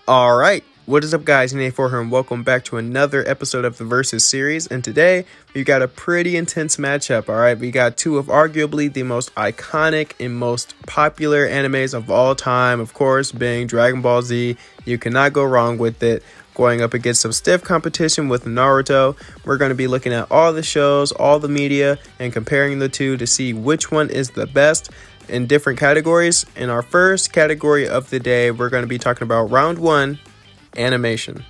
All right, what is up, guys? Na4 here, and welcome back to another episode of the Versus series. And today we got a pretty intense matchup. All right, we got two of arguably the most iconic and most popular animes of all time, of course, being Dragon Ball Z. You cannot go wrong with it. Going up against some stiff competition with Naruto. We're going to be looking at all the shows, all the media, and comparing the two to see which one is the best in different categories. In our first category of the day, we're going to be talking about round one, animation.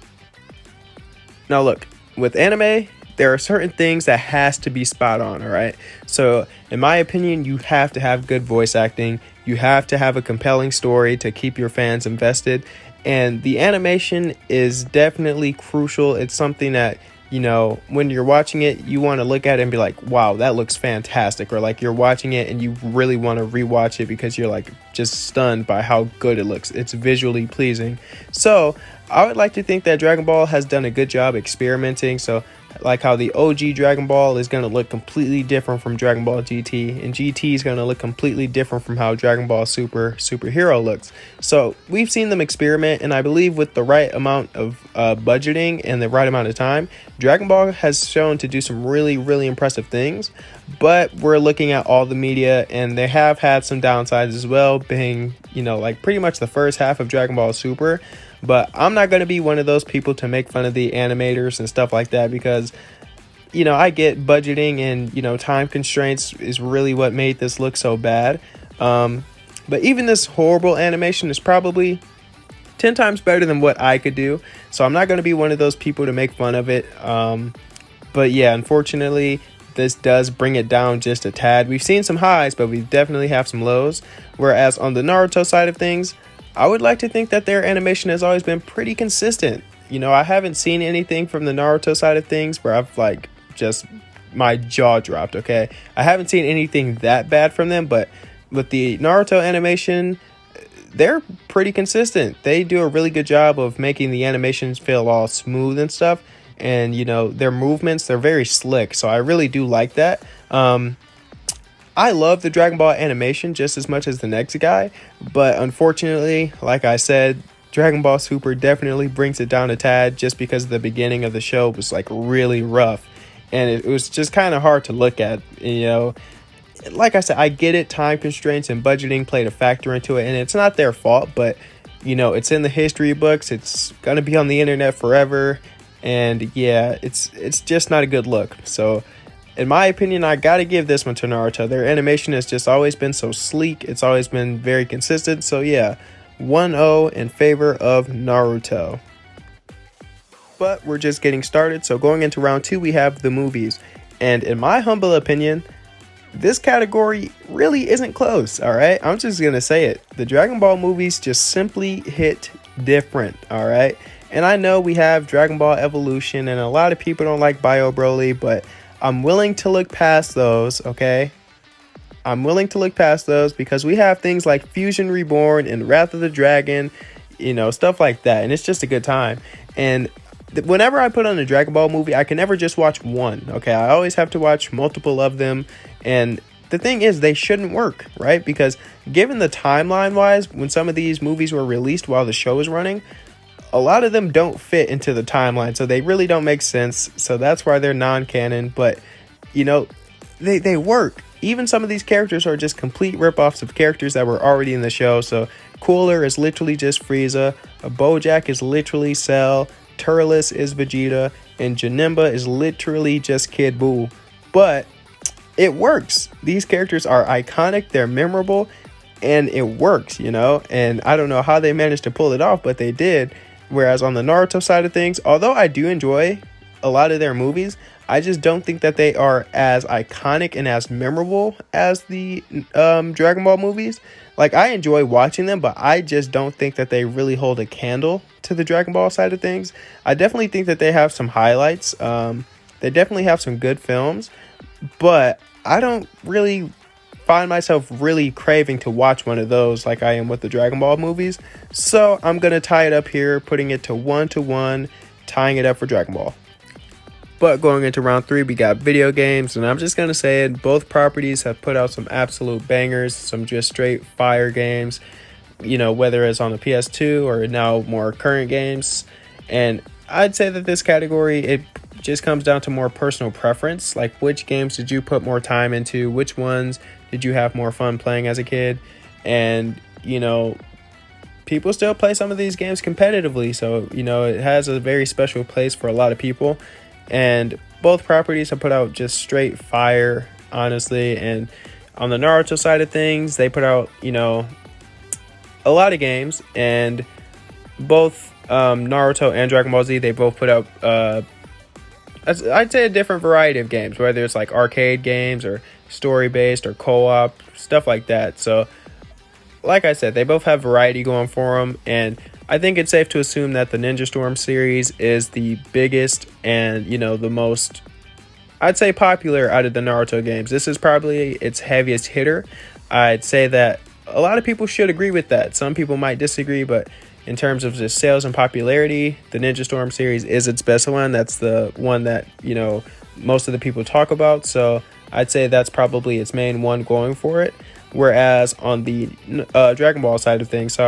Now look, with anime, there are certain things that has to be spot on, all right? So in my opinion, you have to have good voice acting. You have to have a compelling story to keep your fans invested. And the animation is definitely crucial. It's something that, you know, when you're watching it, you want to look at it and be like, wow, that looks fantastic. Or like you're watching it and you really want to rewatch it because you're like just stunned by how good it looks. It's visually pleasing. So I would like to think that Dragon Ball has done a good job experimenting. So like how the OG Dragon Ball is going to look completely different from Dragon Ball GT, and GT is going to look completely different from how Dragon Ball Superhero looks. So we've seen them experiment, and I believe with the right amount of budgeting and the right amount of time, Dragon Ball has shown to do some really impressive things. But we're looking at all the media, and they have had some downsides as well, being, you know, like pretty much the first half of Dragon Ball Super. But I'm not going to be one of those people to make fun of the animators and stuff like that because, you know, I get budgeting and, you know, time constraints is really what made this look so bad. But even this horrible animation is probably 10 times better than what I could do. So I'm not going to be one of those people to make fun of it. But yeah, unfortunately, this does bring it down just a tad. We've seen some highs, but we definitely have some lows. Whereas on the Naruto side of things, I would like to think that their animation has always been pretty consistent. You know, I haven't seen anything from the Naruto side of things where I've like just my jaw dropped, okay? I haven't seen anything that bad from them, but with the Naruto animation, they're pretty consistent. They do a really good job of making the animations feel all smooth and stuff. And, you know, their movements, they're very slick. So I really do like that. I love the Dragon Ball animation just as much as the next guy, but unfortunately, like I said, Dragon Ball Super definitely brings it down a tad just because the beginning of the show was like really rough, and it was just kind of hard to look at, you know. Like I said, I get it, time constraints and budgeting played a factor into it, and it's not their fault, but, you know, it's in the history books, it's gonna be on the internet forever, and yeah, it's just not a good look. So in my opinion, I gotta give this one to Naruto. Their animation has just always been so sleek. It's always been very consistent. So yeah, 1-0 in favor of Naruto. But we're just getting started. So going into round two, we have the movies. And in my humble opinion, this category really isn't close, all right? I'm just gonna say it. The Dragon Ball movies just simply hit different, all right? And I know we have Dragon Ball Evolution, and a lot of people don't like Bio Broly, but I'm willing to look past those, okay? I'm willing to look past those because we have things like Fusion Reborn and Wrath of the Dragon, you know, stuff like that. And it's just a good time. And whenever I put on a Dragon Ball movie, I can never just watch one, okay? I always have to watch multiple of them. And the thing is, they shouldn't work, right? Because given the timeline-wise, when some of these movies were released while the show was running, a lot of them don't fit into the timeline, so they really don't make sense. So that's why they're non-canon. But, you know, they work. Even some of these characters are just complete ripoffs of characters that were already in the show. So Cooler is literally just Frieza, Bojack is literally Cell, Turles is Vegeta, and Janemba is literally just Kid Buu. But it works. These characters are iconic, they're memorable, and it works, you know. And I don't know how they managed to pull it off, but they did. Whereas on the Naruto side of things, although I do enjoy a lot of their movies, I just don't think that they are as iconic and as memorable as the Dragon Ball movies. Like, I enjoy watching them, but I just don't think that they really hold a candle to the Dragon Ball side of things. I definitely think that they have some highlights. They definitely have some good films, but I don't really find myself really craving to watch one of those like I am with the Dragon Ball movies. So I'm going to tie it up here, putting it to 1-1, tying it up for Dragon Ball. But going into round three, we got video games, and I'm just going to say it, both properties have put out some absolute bangers, some just straight fire games. whether it's on the PS2 or now more current games. And I'd say that this category, it just comes down to more personal preference. Like, which games did you put more time into? Which ones did you have more fun playing as a kid? And, people still play some of these games competitively. So, it has a very special place for a lot of people. And both properties have put out just straight fire, honestly. And on the Naruto side of things, they put out, a lot of games. And both Naruto and Dragon Ball Z, they both put out, I'd say, a different variety of games, whether it's like arcade games or story-based or co-op, stuff like that. So, like I said, they both have variety going for them, and I think it's safe to assume that the Ninja Storm series is the biggest and, the most, I'd say, popular out of the Naruto games. This is probably its heaviest hitter. I'd say that a lot of people should agree with that. Some people might disagree, but in terms of just sales and popularity, the Ninja Storm series is its best one. That's the one that, most of the people talk about. So I'd say that's probably its main one going for it. Whereas on the Dragon Ball side of things,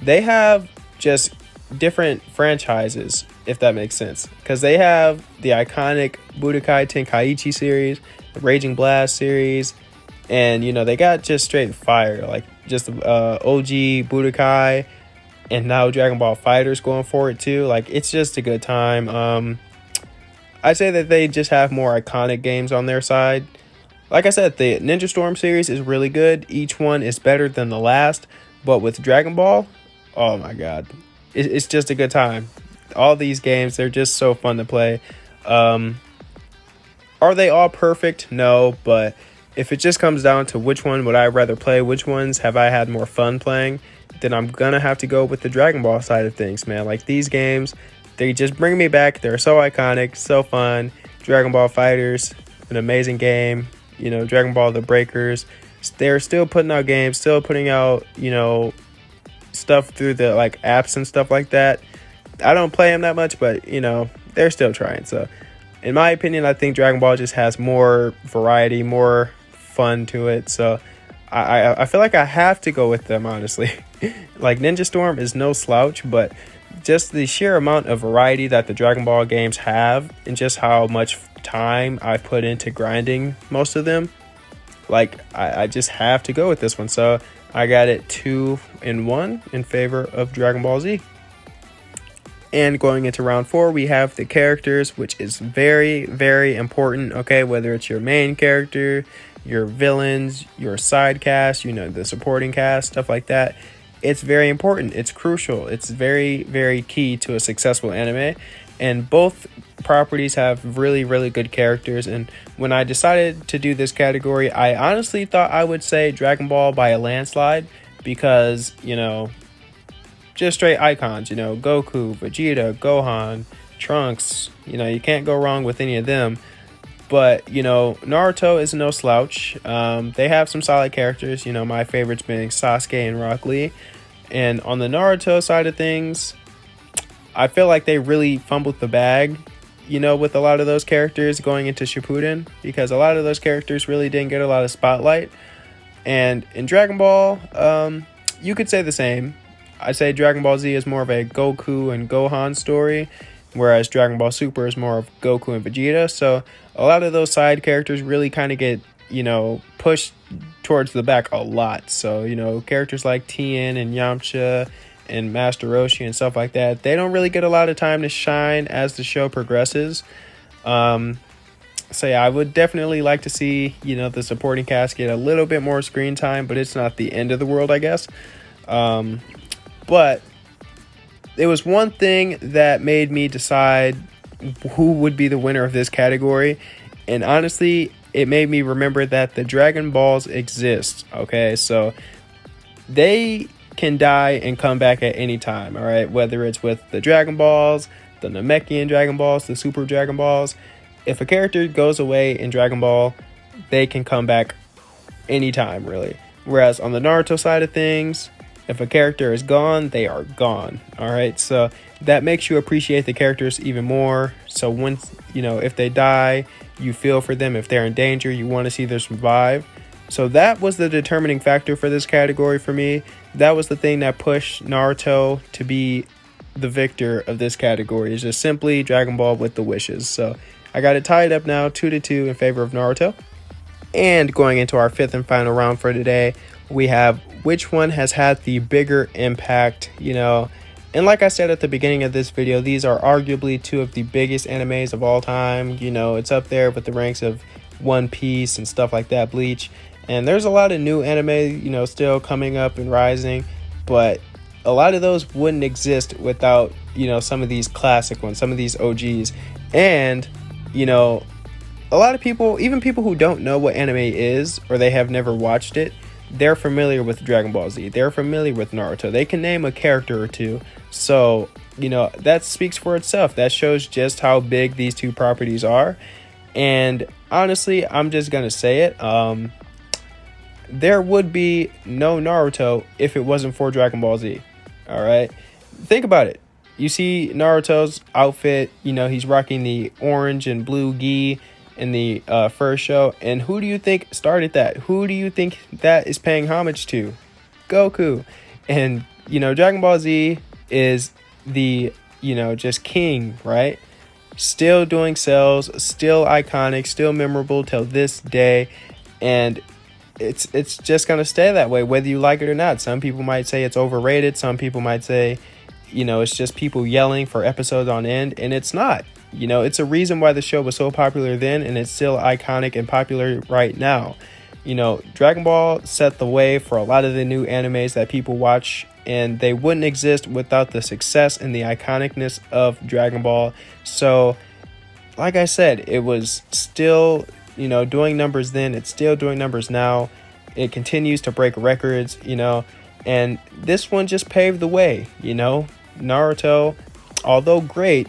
they have just different franchises, if that makes sense. Because they have the iconic Budokai Tenkaichi series, the Raging Blast series, and, they got just straight fire. Like, just the OG Budokai, and now Dragon Ball Fighters going for it too. Like, it's just a good time. I'd say that they just have more iconic games on their side. Like I said, the Ninja Storm series is really good. Each one is better than the last. But with Dragon Ball, oh my god, it's just a good time. All these games, they're just so fun to play. Are they all perfect? No, but if it just comes down to which one would I rather play, which ones have I had more fun playing, then I'm gonna have to go with the Dragon Ball side of things, man. Like, these games, they just bring me back. They're so iconic, so fun. Dragon Ball Fighters, an amazing game. Dragon Ball The Breakers, they're still putting out games, still putting out, stuff through the like apps and stuff like that. I don't play them that much, but they're still trying. So in my opinion, I think Dragon Ball just has more variety, more fun to it. So I feel like I have to go with them, honestly. Like, Ninja Storm is no slouch, but just the sheer amount of variety that the Dragon Ball games have, and just how much time I've put into grinding most of them, like, I just have to go with this one. So I got it 2-1 in favor of Dragon Ball Z. And going into round 4, we have the characters, which is very, very important. Okay, whether it's your main character, your villains, your side cast, the supporting cast, stuff like that. It's very important. It's crucial. It's very, very key to a successful anime. And both properties have really, really good characters. And when I decided to do this category, I honestly thought I would say Dragon Ball by a landslide, because, just straight icons, Goku, Vegeta, Gohan, Trunks, you can't go wrong with any of them. But, Naruto is no slouch. They have some solid characters, my favorites being Sasuke and Rock Lee. And on the Naruto side of things, I feel like they really fumbled the bag, with a lot of those characters going into Shippuden, because a lot of those characters really didn't get a lot of spotlight. And in Dragon Ball, you could say the same. I'd say Dragon Ball Z is more of a Goku and Gohan story, whereas Dragon Ball Super is more of Goku and Vegeta. So a lot of those side characters really kind of get, pushed towards the back a lot. So, characters like Tien and Yamcha and Master Roshi and stuff like that, they don't really get a lot of time to shine as the show progresses. So yeah, I would definitely like to see, the supporting cast get a little bit more screen time, but it's not the end of the world, I guess. But there was one thing that made me decide who would be the winner of this category. And honestly, it made me remember that the Dragon Balls exist. Okay, so they can die and come back at any time. All right, whether it's with the Dragon Balls, the Namekian Dragon Balls, the Super Dragon Balls. If a character goes away in Dragon Ball, they can come back anytime, really. Whereas on the Naruto side of things, if a character is gone, they are gone. All right, so that makes you appreciate the characters even more. So once, if they die, you feel for them. If they're in danger, you want to see them survive. So that was the determining factor for this category for me. that was the thing that pushed Naruto to be the victor of this category. It's just simply Dragon Ball with the wishes. So I got it tied up now 2-2 in favor of Naruto. And going into our fifth and final round for today, we have which one has had the bigger impact, And like I said at the beginning of this video, these are arguably two of the biggest animes of all time. It's up there with the ranks of One Piece and stuff like that, Bleach. And there's a lot of new anime, still coming up and rising. But a lot of those wouldn't exist without, some of these classic ones, some of these OGs. And, a lot of people, even people who don't know what anime is or they have never watched it, they're familiar with Dragon Ball Z. They're familiar with Naruto. They can name a character or two. So, that speaks for itself. That shows just how big these two properties are. And honestly, I'm just going to say it. There would be no Naruto if it wasn't for Dragon Ball Z. All right. Think about it. You see Naruto's outfit, he's rocking the orange and blue gi in the first show. And who do you think started that? Who do you think that is paying homage to? Goku. And, Dragon Ball Z is the, just king, right? Still doing sales, still iconic, still memorable till this day. And it's just going to stay that way, whether you like it or not. Some people might say it's overrated. Some people might say, it's just people yelling for episodes on end. And it's not. It's a reason why the show was so popular then, and it's still iconic and popular right now. Dragon Ball set the way for a lot of the new animes that people watch, and they wouldn't exist without the success and the iconicness of Dragon Ball. So, like I said, it was still, doing numbers then. It's still doing numbers now. It continues to break records, and this one just paved the way, Naruto, although great,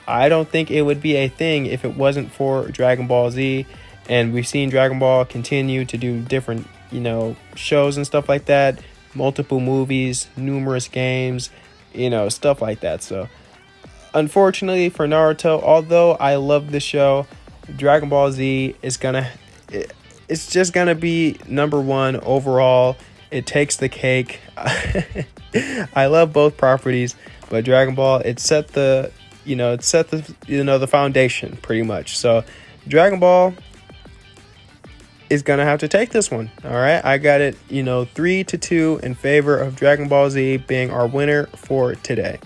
I don't think it would be a thing if it wasn't for Dragon Ball Z. And we've seen Dragon Ball continue to do different, shows and stuff like that. Multiple movies, numerous games, stuff like that. So, unfortunately for Naruto, although I love the show, Dragon Ball Z is it's just gonna be number one overall. It takes the cake. I love both properties, but Dragon Ball, it set the the foundation pretty much. So Dragon Ball is gonna have to take this one. All right, I got it 3-2 in favor of Dragon Ball Z being our winner for today.